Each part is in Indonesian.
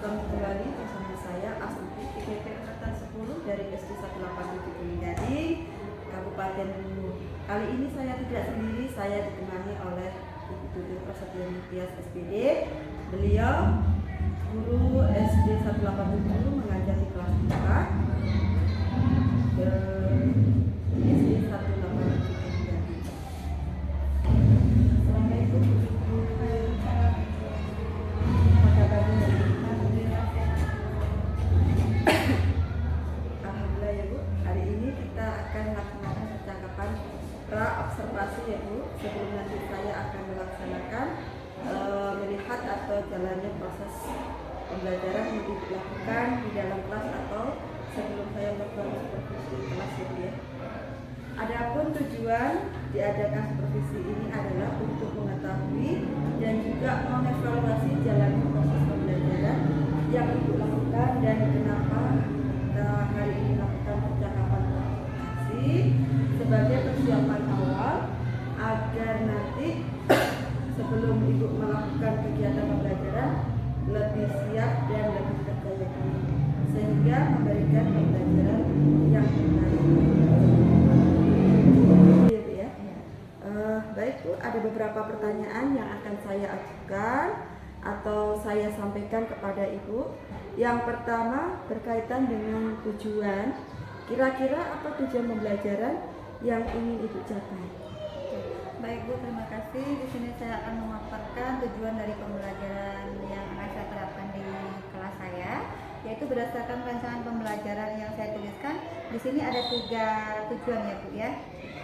Bertemu kembali bersama saya Astuti, IPP Angkatan 10 dari SD 187 Gading, Kabupaten Luwu. Kali ini saya tidak sendiri, saya ditemani oleh Ibu Tutur Prasetya Tias SPD. Beliau guru SD 187 mengajar di kelas 4 SD 187 Gading. Assalamualaikum Ibu. Alhamdulillah ya Bu, hari ini kita akan melaksanakan percakapan pra-observasi ya Bu. Sebelum nanti saya akan melaksanakan melihat atau jalannya proses pembelajaran yang dilakukan di dalam kelas atau sebelum saya melakukan supervisi kelas ya Bu ya. Adapun tujuan diadakan supervisi ini adalah untuk mengetahui dan juga mengevaluasi jalannya proses pembelajaran yang Ibu lakukan dan kenapa kita hari ini melakukan percakapan komunikasi sebagai persiapan awal agar nanti sebelum Ibu melakukan kegiatan pembelajaran lebih siap dan lebih percaya diri sehingga memberikan pembelajaran yang terbaik. Ya, baik Bu, ada beberapa pertanyaan yang akan saya ajukan atau saya sampaikan kepada Ibu. Yang pertama berkaitan dengan tujuan. Kira-kira apa tujuan pembelajaran yang ingin Ibu capai? Baik Bu, terima kasih. Di sini saya akan memaparkan tujuan dari pembelajaran yang akan saya terapkan di kelas saya, yaitu berdasarkan rancangan pembelajaran yang saya tuliskan. Di sini ada 3 tujuan ya Bu ya.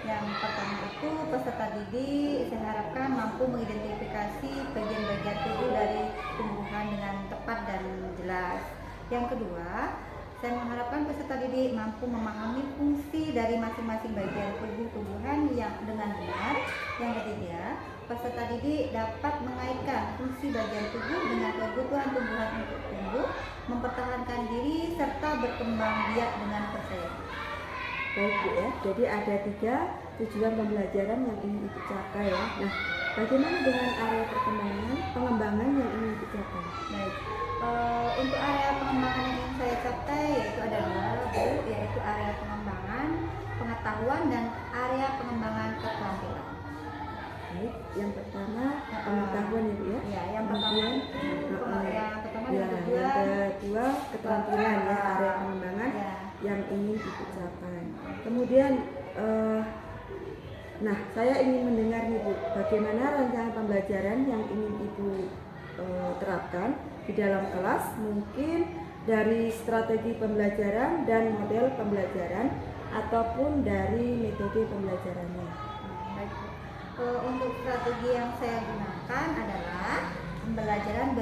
Yang pertama itu peserta didik saya harapkan mampu mengidentifikasi bagian-bagian tubuh dari tumbuhan dengan tepat dan jelas. Yang kedua, saya mengharapkan peserta didik mampu memahami fungsi dari masing-masing bagian tumbuhan yang dengan benar. Yang ketiga, peserta didik dapat mengaitkan fungsi bagian tubuh dengan kebutuhan tumbuhan untuk tumbuh, mempertahankan diri serta berkembang biak dengan percaya. Baik Bu ya, jadi ada 3 tujuan pembelajaran yang ingin Ibu capai ya. Nah, bagaimana dengan area pengembangan yang ingin Ibu capai? Baik, untuk area pengembangan yang ingin saya capai yaitu ada 2 Bu, yaitu area pengembangan pengetahuan dan area pengembangan keterampilan. Baik, yang pertama pengetahuan ya Bu ya. Ya, yang pertama yang kedua keterampilan ya, area pengembangan yang ingin Ibu capai. Kemudian nah, saya ingin mendengar nih Bu, bagaimana rancangan pembelajaran yang ingin Ibu terapkan di dalam kelas, mungkin dari strategi pembelajaran dan model pembelajaran ataupun dari metode pembelajarannya. Baik, untuk strategi yang saya gunakan adalah pembelajaran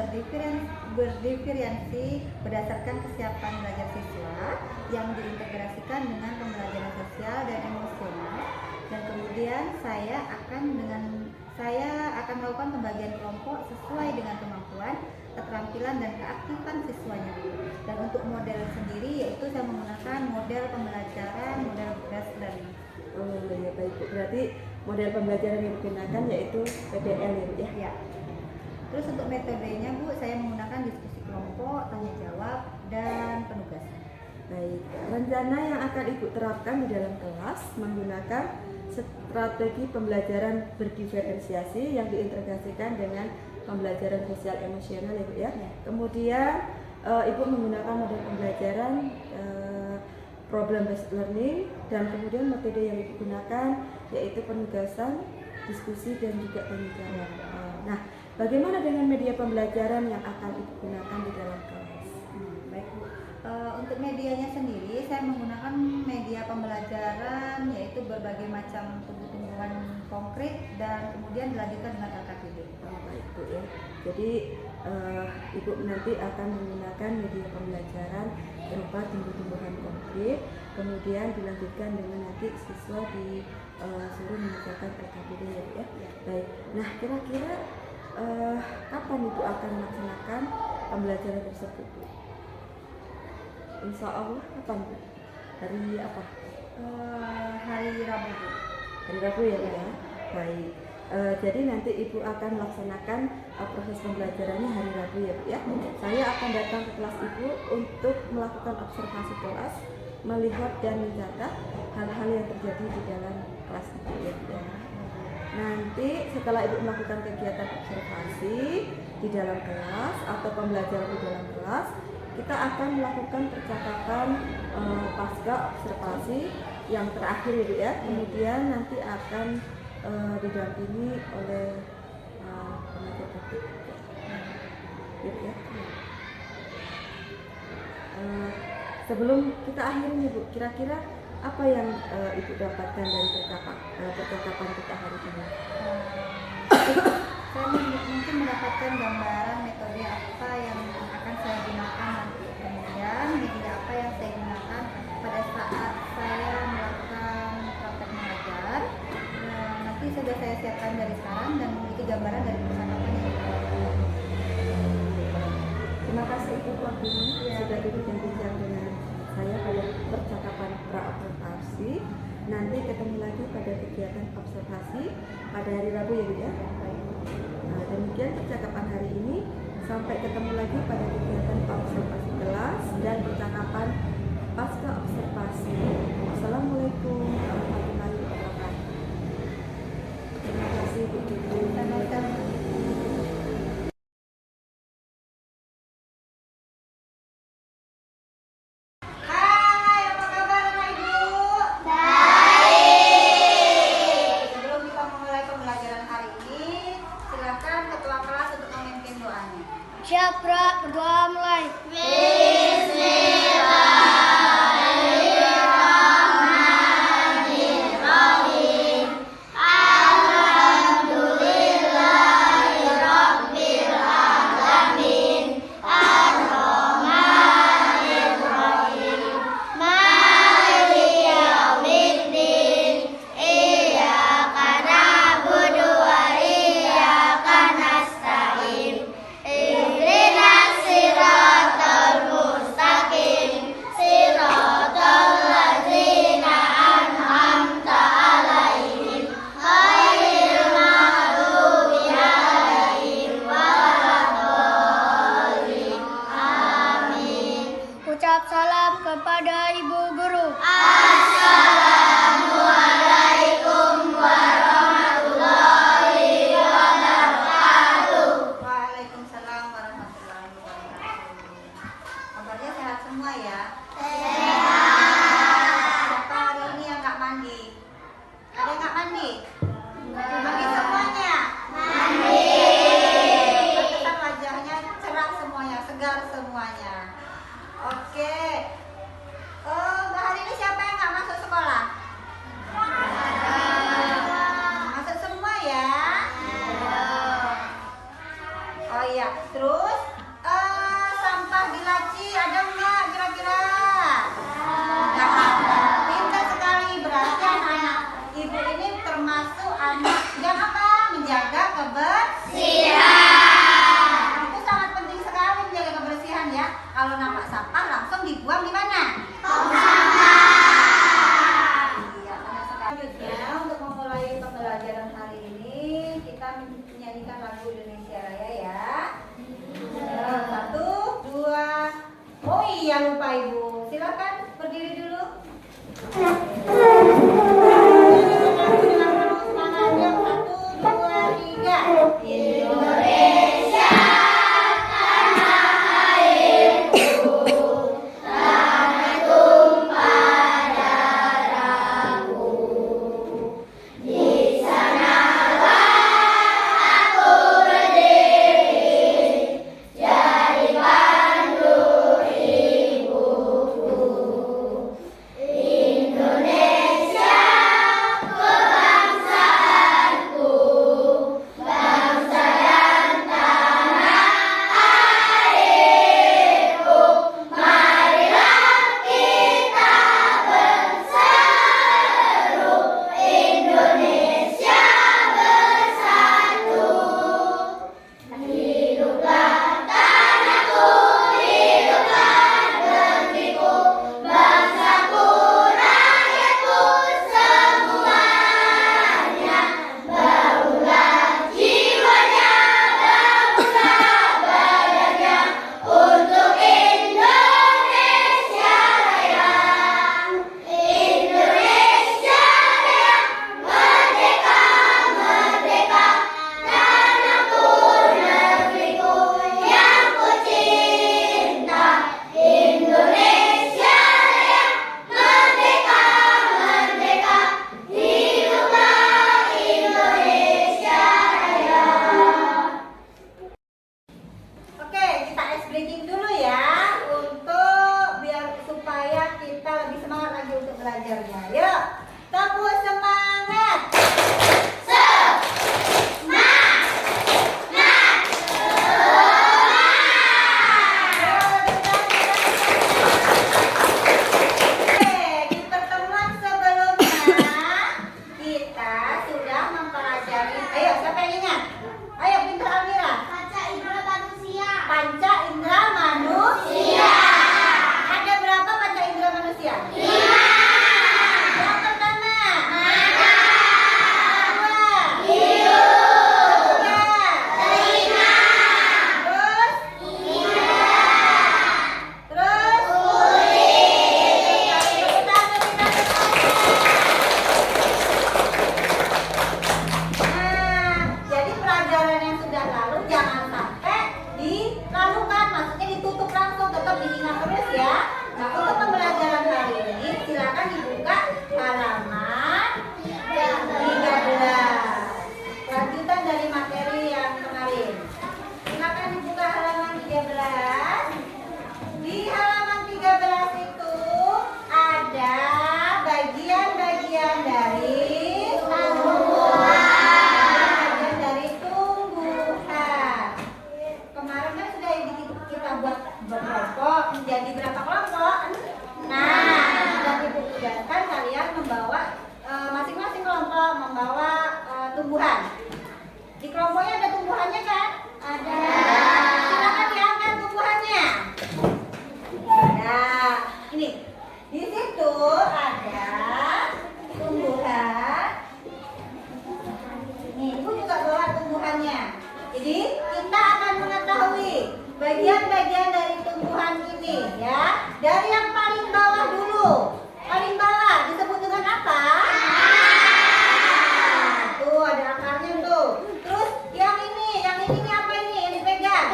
berdiferensi berdasarkan kesiapan belajar siswa yang diintegrasikan dengan pembelajaran sosial dan emosional, dan kemudian saya akan melakukan pembagian kelompok sesuai dengan kemampuan, keterampilan dan keaktifan siswanya. Dan untuk model sendiri yaitu saya menggunakan model pembelajaran model based learning. Oh ya, baik Bu. Berarti model pembelajaran yang digunakan yaitu PDL ya? Ya. Terus untuk metodenya Bu, saya menggunakan diskusi kelompok, tanya jawab, dan penugasan. Baik, rencana yang akan Ibu terapkan di dalam kelas menggunakan strategi pembelajaran berdiferensiasi yang diintegrasikan dengan pembelajaran sosial emosional ya Bu ya. Kemudian Ibu menggunakan model pembelajaran problem based learning, dan kemudian metode yang Ibu gunakan yaitu penugasan, diskusi dan juga tanya jawab. Nah, bagaimana dengan media pembelajaran yang akan Ibu gunakan di dalam kelas? Baik Bu, untuk medianya sendiri saya menggunakan media pembelajaran yaitu berbagai macam tumbuh-tumbuhan konkret dan kemudian dilanjutkan dengan LKPD. Baik Bu ya. Jadi Ibu nanti akan menggunakan media pembelajaran berupa tumbuh-tumbuhan konkret, kemudian dilanjutkan dengan nanti siswa disuruh mengerjakan LKPD ya Bu ya. Baik. Nah, kira-kira kapan Ibu akan melaksanakan pembelajaran tersebut Bu? Insya Allah kapan Bu? Hari apa? Hari Rabu Bu. Hari Rabu ya Bu ya. Baik. Jadi nanti Ibu akan melaksanakan proses pembelajarannya hari Rabu ya Bu ya. Saya akan datang ke kelas Ibu untuk melakukan observasi kelas, melihat dan mencatat hal-hal yang terjadi di dalam kelas Ibu ya Bu ya. Nanti setelah Ibu melakukan kegiatan observasi di dalam kelas atau pembelajaran di dalam kelas, kita akan melakukan percakapan pasca observasi yang terakhir ya Bu ya. Kemudian nanti akan didampingi oleh pengajar praktik ya, ya. Sebelum kita akhiri nih Bu, kira-kira apa yang Ibu dapatkan dari percakapan kita hari ini? Saya mungkin mendapatkan gambaran metode apa yang akan saya gunakan nanti, kemudian media apa yang saya gunakan pada saat saya melakukan praktek mengajar. Nanti sudah saya siapkan dari sekarang dan memiliki gambaran dari percakapan yang Terima kasih Ibu waktunya sudah berbincang dengan saya pada percakapan pra-observasi. Nanti ketemu lagi pada kegiatan observasi pada hari Rabu ya Bu ya. Nah, demikian percakapan hari ini. Sampai ketemu lagi pada kegiatan observasi kelas dan percakapan pasca observasi. Wassalamualaikum warahmatullahi wabarakatuh. Terima kasih Bu Ibu. sama-sama. Hai, apa kabar anak Ibu? Sebelum kita memulai pembelajaran hari ini, silakan ketua kelas untuk memimpin doanya. Siap, Ra. Berdoa mulai. Ucap salam kepada Ibu Guru. Waalaikumsalam warahmatullahi wabarakatuh. Kabarnya sehat semua ya? Siapa hari ini yang nggak mandi? Ada yang nggak mandi? Mandi semuanya? Pantesan wajahnya cerah semuanya, segar semuanya. Oke. Hari ini siapa yang nggak masuk sekolah? Masuk semua ya? Oh iya. Terus sampah di laci ada nggak kira-kira? Nggak ada. Pintar sekali, berarti anak-anak Ibu ini termasuk anak yang apa? Menjaga kebersihan. Itu sangat penting sekali menjaga kebersihan ya. Kalau nampak sampah langsung dibuang di mana? Tong sampah. Iya, benar sekali. Selanjutnya untuk memulai pembelajaran hari ini kita menyanyikan lagu Indonesia Raya ya. 1, 2. Oh iya lupa. breaking dulu ya untuk biar supaya kita lebih semangat lagi untuk belajarnya. Yuk, tepuk semangat. Di pertemuan sebelumnya kita sudah mempelajari. Ayo, siapa yang ingat? Ayo, pintar Almira. Panca indera manusia. Ada berapa panca indera manusia? 5. Yang pertama, mata. Kedua, hidung. Ketiga, telinga. Terus, terus, Nah, jadi pelajaran yang sudah lalu jangan sampai dilalukan, maksudnya ditutup langsung, tetap diingat terus ya. Nah, untuk pembelajaran hari ini silakan dibuka halaman 13. Lanjutan dari materi yang kemarin. Silakan dibuka halaman 13. Di halaman 13 itu ada bagian-bagian dari bagian dari tumbuhan. Kemarin kan sudah kita buat berkelompok menjadi berapa kelompok? Nah, sudah Ibu tugaskan kalian membawa masing-masing kelompok membawa tumbuhan. Di kelompoknya ada tumbuhannya kan? Ada. Silakan diangkat tumbuhannya. Nah, ini di situ ada tumbuhan. Nih, Ibu juga bawa tumbuhannya. Jadi kita akan mengetahui bagian-bagian dari tumbuhan ini ya. Dari yang paling bawah dulu. Paling bawah disebut dengan apa? Nah, tuh ada akarnya tuh. Terus yang ini apa ini yang dipegang?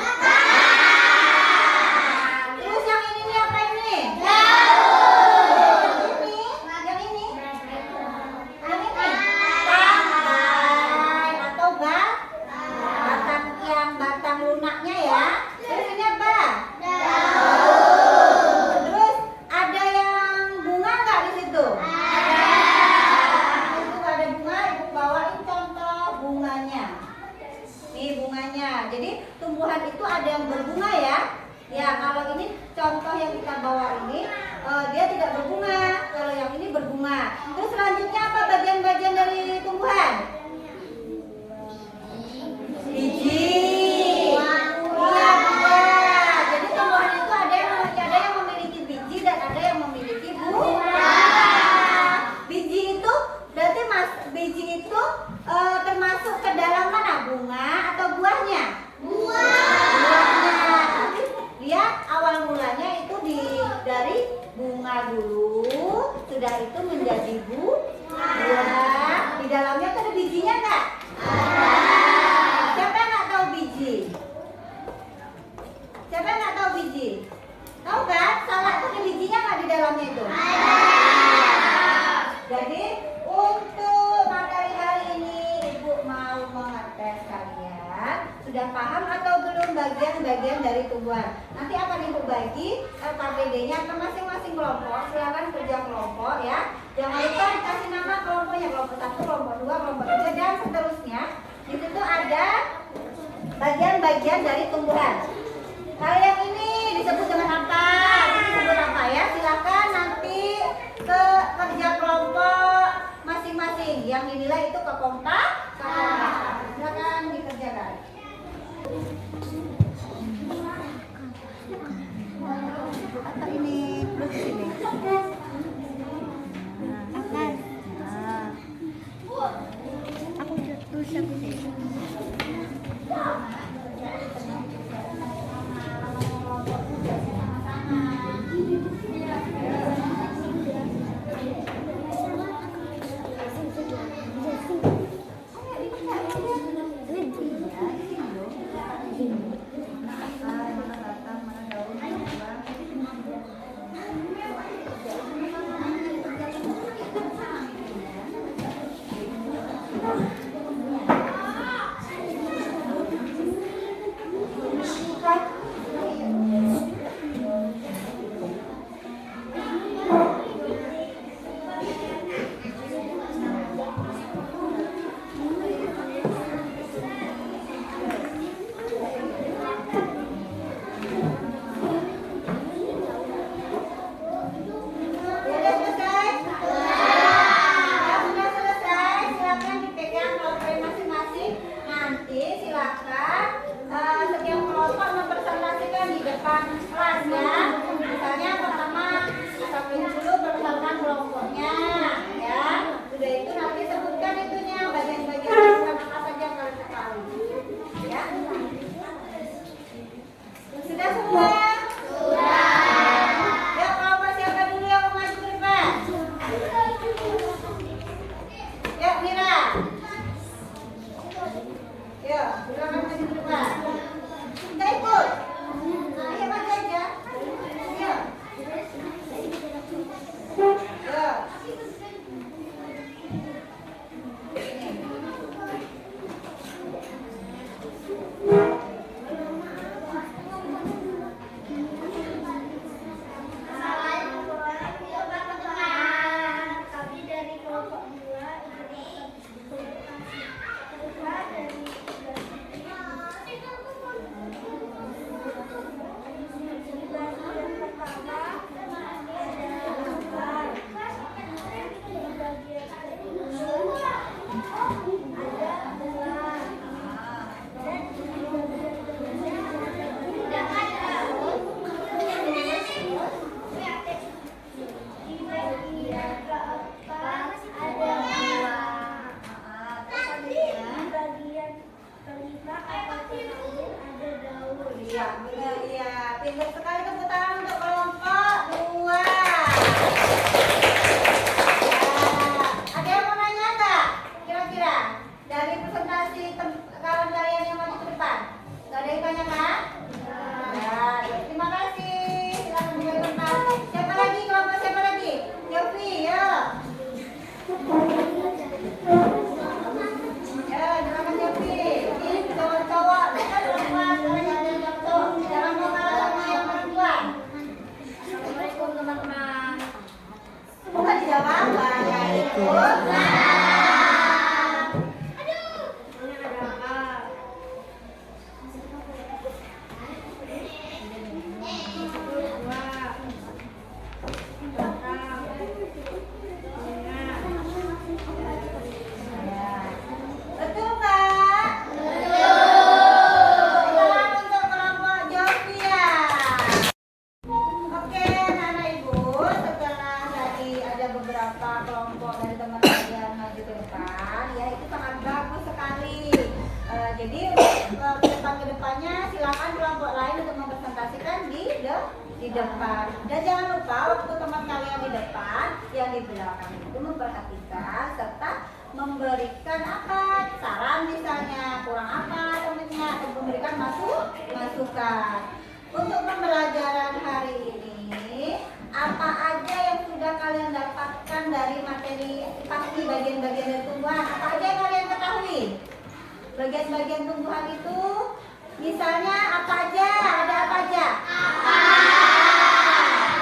Terus yang ini apa ini? Yang ini? Tangkai atau batang lunaknya ya. Terus ini apa? Terus ada yang bunga nggak di situ? Itu ada bunga, Ibu bawain contoh bunganya. Nih bunganya. Jadi tumbuhan itu ada yang berbunga ya. Ya kalau ini contoh yang kita bawa ini dia tidak berbunga. Kalau yang ini berbunga. Terus selanjutnya apa bagian-bagian dari tumbuhan? Biji. Iya buah. Jadi tumbuhan itu ada yang memiliki biji dan ada yang memiliki buah. Biji itu berarti biji itu termasuk ke dalam mana? Bunga atau buahnya? Buahnya. Tapi lihat awal mulanya itu dari bunga dulu, sudah itu menjadi buah. Di dalamnya ada bijinya nggak? Siapa yang nggak tahu biji? Siapa yang nggak tahu biji? Tahu kan? Salak itu ada bijinya nggak di dalamnya itu? Jadi untuk materi hari ini Ibu mau mengetes kalian sudah paham atau belum bagian-bagian dari tumbuhan. Nanti akan Ibu bagi LKPD-nya ke masing-masing kelompok. Silakan kerja kelompok ya. Jangan lupa dikasih nama kelompoknya, kelompok 1, kelompok 2, kelompok 3 dan seterusnya. Di situ ada bagian-bagian dari tumbuhan. Kalau yang ini disebut dengan apa? Ini disebut apa ya? Silakan nanti ke kerja kelompok masing-masing. Yang dinilai itu kekompak. Silakan dikerjakan. Apa ini? Terus ini. Aku tulis aku. depan kelas ya. Misalnya pertama sampai dulu perkenalkan kelompoknya ya. Sudah itu nanti sebutkan itunya bagian-bagian apa saja yang kalian ketahui ya. Sudah semua? Ya, kelompok siapa dulu yang mau maju ke depan? Ya, Mira. Ya, silakan maju ke depan. Nggak ikut? Ayo maju aja. Ya. Ya. Kami dari kelompok 2 Iya, benar iya. Pintar sekali tepuk tangan untuk kelompok 2. Ada yang mau nanya nggak? Kira-kira dari presentasi kawan kalian yang maju ke depan, nggak ada yang tanya kan? Ya, terima kasih. Silakan mulai tempat. Siapa lagi? Kelompok siapa lagi? Yofi, ya. Ya, silakan Yofi. Ini cowok-cowok, mereka perempuan, jangan mau kalah sama yang perempuan. Assalamualaikum teman-teman. Bukan dijawab, Waalaikumsalam. Betul nggak? Salam untuk kelompok Jovia. Oke, anak ibu, setelah tadi ada beberapa kelompok dari teman kalian maju ke depan, ya itu sangat bagus sekali. Jadi untuk kedepannya silakan kelompok lain untuk mempresentasikan di depan. Dan jangan lupa waktu teman kalian di depan, yang di belakang itu memperhatikan serta memberikan apa saran misalnya kurang apa temennya atau memberikan masukan. Untuk pembelajaran hari ini, apa aja yang sudah kalian dapatkan dari materi pasti bagian-bagian dari tumbuhan? Apa aja yang kalian ketahui? Bagian-bagian tumbuhan itu, misalnya apa aja? Ada apa aja?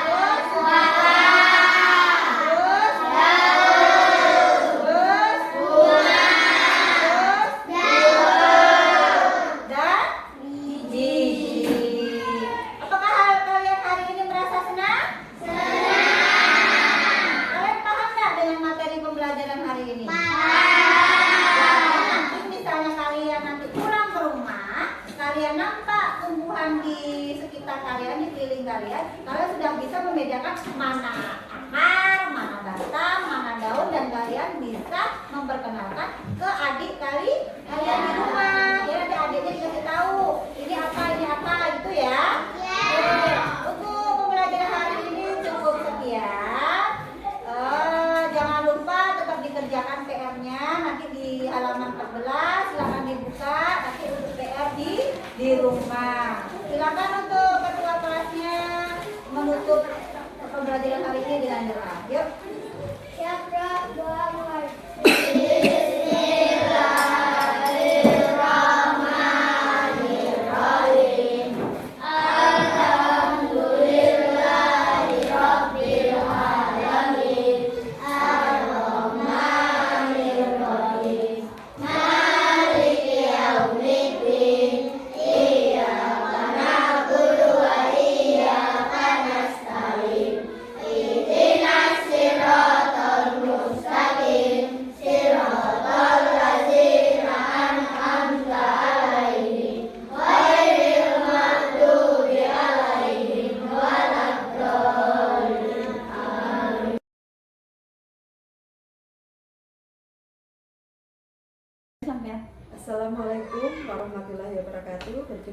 Terus? Dan biji. Apakah kalian hari ini merasa senang? Kalian paham nggak dengan materi pembelajaran hari ini? Nanti misalnya kalian nanti pulang ke rumah, kalian nampak tumbuhan di sekitar kalian, di keliling kalian sudah bisa membedakan mana akar, mana batang, mana daun, dan kalian bisa memperkenalkan ke adik kalian di rumah. Ya, nanti adiknya dikasih tahu ini apa gitu ya. Untuk pembelajaran hari ini cukup sekian. Jangan lupa tetap dikerjakan PR-nya nanti di halaman 14, silakan dibuka nanti untuk PR di rumah. Silakan untuk ketua kelasnya menutup pembelajaran hari ini dengan doa. Yuk. Siap, doa mulai. Ihdinash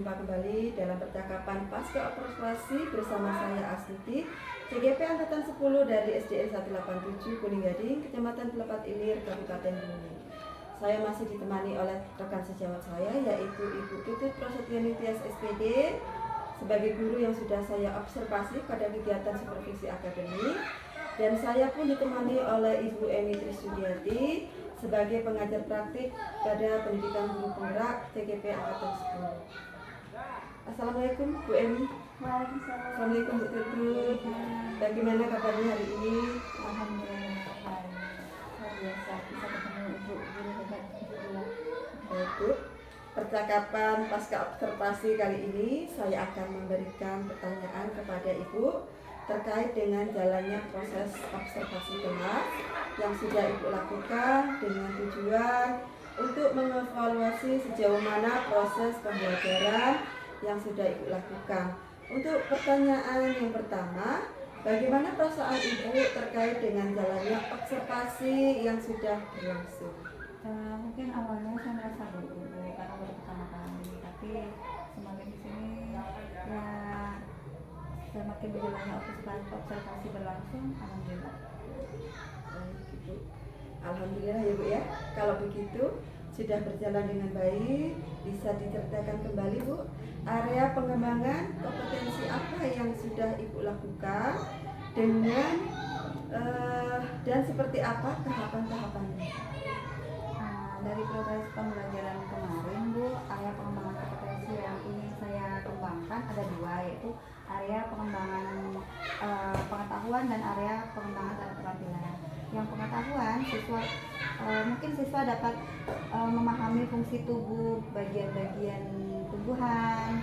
berjumpa kembali dalam percakapan pasca observasi bersama saya Astuti, CGP Angkatan 10 dari SDN 187 Kuning Gading, Kecamatan Pelepat Ilir, Kabupaten Bumi. Saya masih ditemani oleh rekan sejawat saya, yaitu Ibu Tutut Prasetya Tias SPD, sebagai guru yang sudah saya observasi pada kegiatan supervisi akademik, dan saya pun ditemani oleh Ibu Emi Trisudiati sebagai pengajar praktik pada pendidikan guru penggerak CGP Angkatan 10. Assalamualaikum Bu Emi. Waalaikumsalam. Assalamualaikum Bu Tutut. Bagaimana kabarnya hari ini? Alhamdulillah baik. Luar biasa bisa ketemu ibu guru hebat juga. Baik Bu, percakapan pasca observasi kali ini saya akan memberikan pertanyaan kepada Ibu terkait dengan jalannya proses observasi kelas yang sudah Ibu lakukan dengan tujuan untuk mengevaluasi sejauh mana proses pembelajaran yang sudah Ibu lakukan. Untuk pertanyaan yang pertama, bagaimana perasaan Ibu terkait dengan jalannya observasi yang sudah berlangsung? Mungkin awalnya saya merasa gugup karena baru pertama kali, tapi semakin di sini ya semakin berjalannya observasi berlangsung, alhamdulillah. Baik, Ibu. Alhamdulillah ya Bu ya. Kalau begitu sudah berjalan dengan baik, bisa diceritakan kembali Bu, area pengembangan kompetensi apa yang sudah Ibu lakukan dengan dan seperti apa tahapan-tahapannya? Dari proses pembelajaran kemarin Bu, area pengembangan kompetensi yang ingin saya kembangkan ada dua, yaitu area pengembangan pengetahuan dan area pengembangan keterampilan. Yang pengetahuan, mungkin siswa dapat memahami fungsi tubuh, bagian-bagian tumbuhan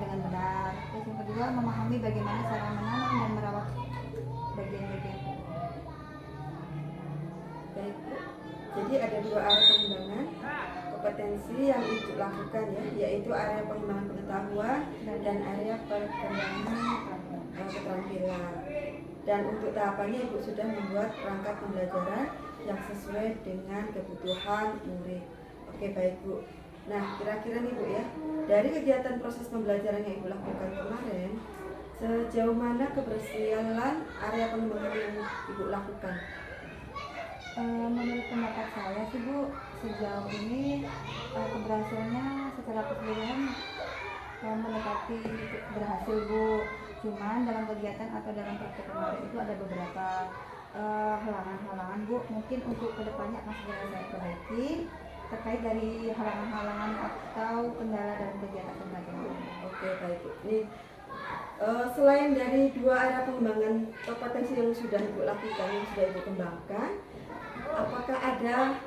dengan benar. Terus yang kedua, memahami bagaimana cara menanam dan merawat bagian-bagian tubuh. Baik Bu. Jadi ada dua area pengembangan kompetensi yang Ibu lakukan ya, yaitu area pengembangan pengetahuan dan area pengembangan keterampilan. Dan untuk tahapannya Ibu sudah membuat perangkat pembelajaran yang sesuai dengan kebutuhan murid. Oke baik Bu. Nah kira-kira nih Bu ya, dari kegiatan proses pembelajaran yang Ibu lakukan kemarin, sejauh mana keberhasilan area pengembangan yang Ibu lakukan? Menurut pendapat saya sih Bu, sejauh ini keberhasilannya secara keseluruhan mendekati berhasil Bu. Cuman dalam kegiatan atau dalam praktek kemarin itu ada beberapa halangan-halangan Bu. Mungkin untuk kedepannya akan segera saya perbaiki terkait dari halangan-halangan atau kendala dalam kegiatan pembelajaran. Oke baik Bu. Nih selain dari dua area pengembangan kompetensi yang sudah Ibu lakukan, yang sudah Ibu kembangkan, apakah ada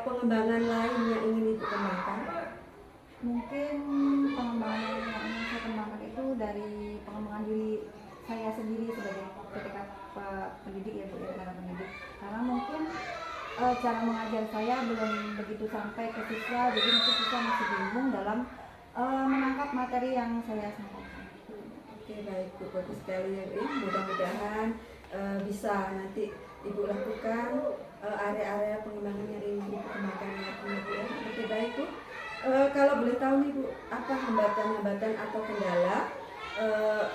pengembangan lain yang ingin Ibu kembangkan? Mungkin pengembangan yang ingin saya kembangkan itu dari pengembangan diri saya sendiri sebagai ketika pendidik ya Bu, ya, para pendidik. Karena mungkin cara mengajar saya belum begitu sampai ke siswa, jadi mungkin siswa masih bingung dalam menangkap materi yang saya sampaikan. Oke baik Bu, bagus sekali ya Bu. Mudah-mudahan bisa nanti Ibu lakukan area-area pengembangan yang ingin Ibu kembangkan lagi Bu ya. Oke baik Bu. Kalau boleh tahu nih Bu, apa hambatan-hambatan atau kendala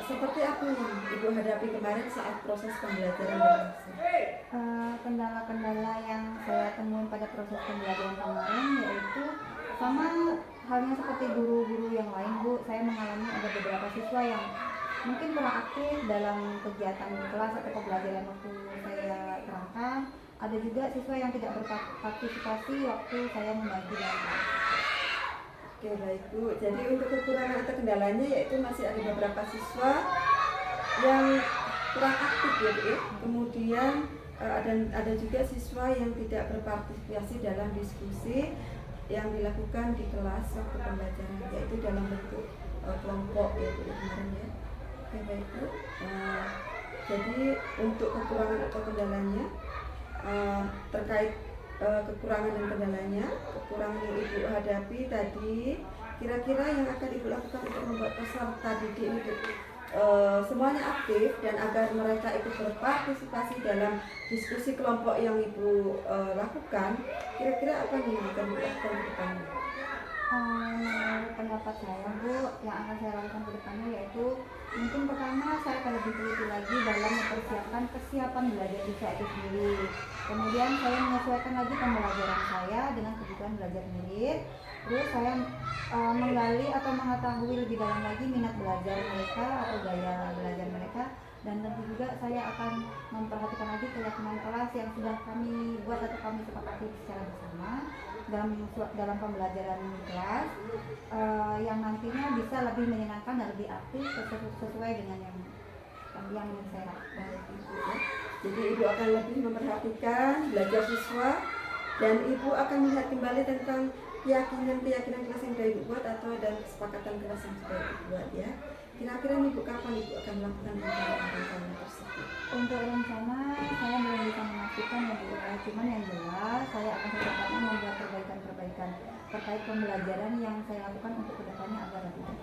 seperti apa yang Ibu hadapi kemarin saat proses pembelajaran berlangsung? Kendala-kendala yang saya temuin pada proses pembelajaran kemarin yaitu sama halnya seperti guru-guru yang lain Bu, saya mengalami ada beberapa siswa yang mungkin kurang aktif dalam kegiatan kelas atau pembelajaran waktu saya terangkan. Ada juga siswa yang tidak berpartisipasi waktu saya membagi dalam kelas. Oke baik Bu, jadi untuk kekurangan atau kendalanya yaitu masih ada beberapa siswa yang kurang aktif ya Bu ya. Kemudian ada juga siswa yang tidak berpartisipasi dalam diskusi yang dilakukan di kelas waktu pembelajaran, yaitu dalam bentuk kelompok ya Bu ya, kemarin ya. Oke baik Bu. Jadi untuk kekurangan atau kendalanya terkait kekurangan dan kendalanya, kekurangan yang Ibu hadapi tadi, kira-kira yang akan Ibu lakukan untuk membuat peserta didik ini semuanya aktif dan agar mereka ikut berpartisipasi dalam diskusi kelompok yang Ibu lakukan, kira-kira apa nih yang akan Ibu lakukan ke depannya? Menurut pendapat saya Bu, yang akan saya lakukan ke depannya yaitu mungkin pertama saya akan lebih teliti lagi dalam mempersiapkan kesiapan belajar siswa itu sendiri. Kemudian saya menyesuaikan lagi pembelajaran saya dengan kebutuhan belajar murid. Terus saya menggali atau mengetahui lebih dalam lagi minat belajar mereka atau gaya belajar mereka, dan tentu juga saya akan memperhatikan lagi keyakinan kelas yang sudah kami buat atau kami sepakati secara bersama dalam pembelajaran kelas, yang nantinya bisa lebih menyenangkan dan lebih aktif sesuai dengan yang ingin saya lakukan. Jadi ibu akan lebih memperhatikan belajar siswa, dan ibu akan melihat kembali tentang keyakinan kelas yang sudah ibu buat atau dan kesepakatan kelas yang sudah ibu buat ya. Kira-kira ibu kapan ibu akan melakukan rencana tersebut? Untuk rencana saya belum bisa memastikan ya Bu, cuman yang jelas saya akan secepatnya membuat perbaikan-perbaikan terkait pembelajaran yang saya lakukan untuk kedepannya agar lebih baik.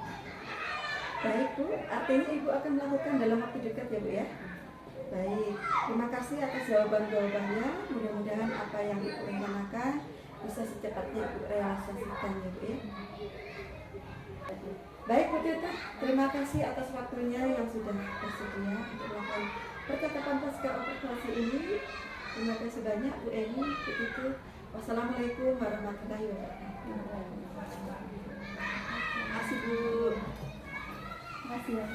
Baik Bu, artinya ibu akan melakukan dalam waktu dekat ya Bu ya? Baik, terima kasih atas jawaban-jawabannya. Mudah-mudahan apa yang ibu rencanakan bisa secepatnya ibu realisasikan ya Bu ya. Baik Bu Tita, terima kasih atas waktunya yang sudah bersedia untuk melakukan percakapan pasca operasi ini. Terima kasih banyak Bu Eni, Bu Tita. Wassalamualaikum warahmatullahi wabarakatuh. Terima kasih Bu. Terima kasih ya.